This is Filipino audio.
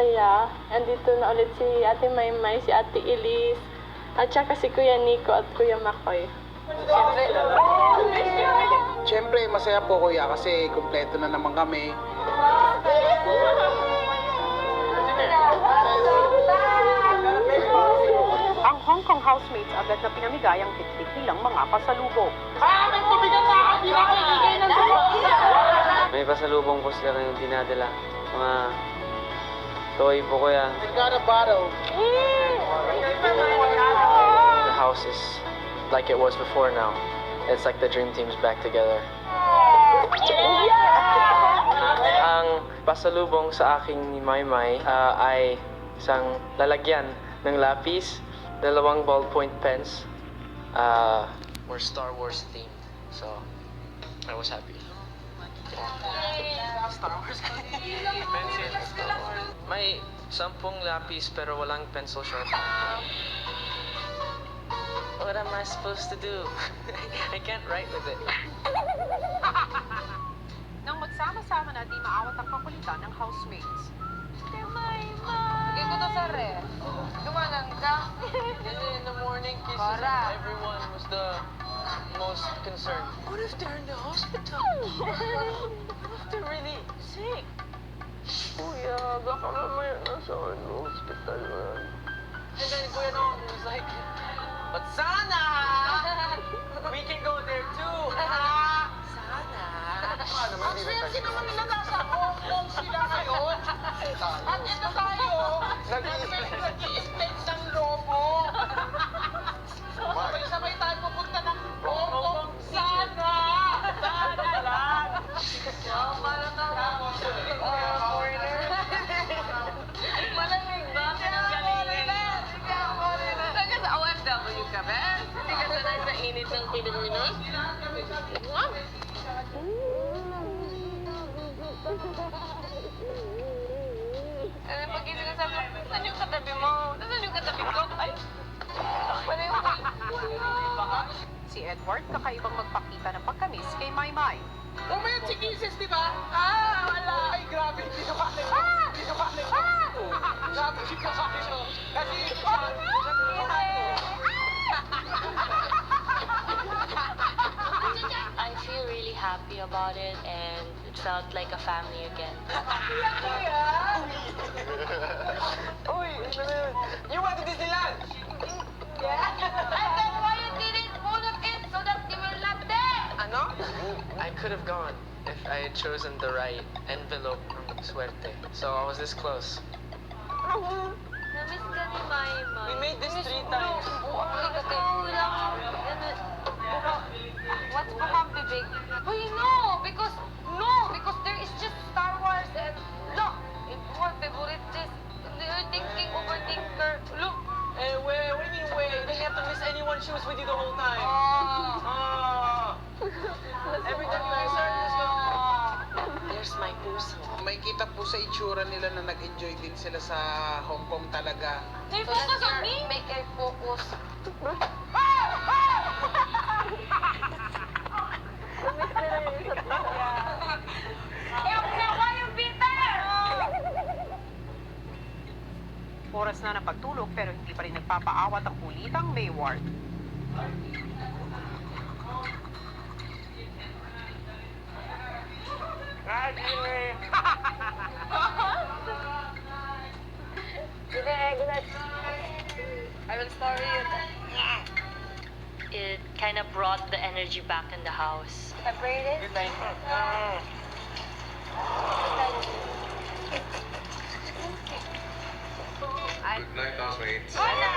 masaya. Andito na ulit si Ate Maymay, si Ate Elise, at saka si Kuya Nico at Kuya Makoy. Siyempre, masaya po kuya kasi kumpleto na naman kami. Ang Hong Kong housemates agad na pinamigay ang bitbit nilang mga pasalubong. May pasalubong po sila kayong dinadala. Mga toy po kuya. I got a bottle. The house is like it was before now. It's like the dream team's back together. Ang pasalubong sa aking ni Maymay ay isang lalagyan ng lapis, 2 ballpoint pens. We're Star Wars themed, so I was happy. Star Wars. May 10 lapis pero walang pencil sharpener. What am I supposed to do? I can't write with it. Nang magsama-sama na di maawat ang kakulitan ng housemates. Bigay ko to sa ref. Dumanan ka. In the morning, kisses Cora. everyone was the most concerned. What if they're in the hospital? What if they're really sick? Kuya, baka mamaya nasa hospital man. And then Kuya Noong was like, but sana, we can go there too. Sana. Actually, naman nila nasa Hong Kong sila ngayon. At ito tayo, nag-i-expect ng lobo. Sabay-sabay tayo pupunta ng Hong Kong. Sana! Sana lang! Para na lang. Malamig ba? Foreigner! Taga sa OFW ka, Ben? Hindi ka sanay sa init ng Pilipinas? Eh, pag sinasabi, saan yung katabi mo? Saan yung katabi ko? Ay, wala yung Si Edward kakaibang magpakita ng pagkamis kay Maymay. Umayat si Kisses, di ba? Wala. Ay, grabe. Hindi ko kaya. Hindi ko kaya. Grabe, hindi ko kaya. Kasi, I feel really happy about it and it felt like a family again. Uy, you went to Disneyland! and then why you didn't put it in so that you will not there? Ano? I could have gone if I had chosen the right envelope ng swerte. So I was this close. Namiss ka ni Maymay. We made this 3 times. What's Bukang Bibig? Well, because there is just Star Wars and look, it's my favorite just you're thinking overthinker. Look. What do you mean wait? You didn't have to miss anyone's shoes with you the whole time. Every time I started this there's my puso. May kita po sa itsura nila na nag-enjoy din sila sa Hong Kong talaga. They focus on me? Make a focus. Oras na ng pagtulog pero hindi pa rin nagpapaawat ang kulitang Mayward. I will story you. It kind of brought the energy back in the house. Separated? Good night, housemates. Wala!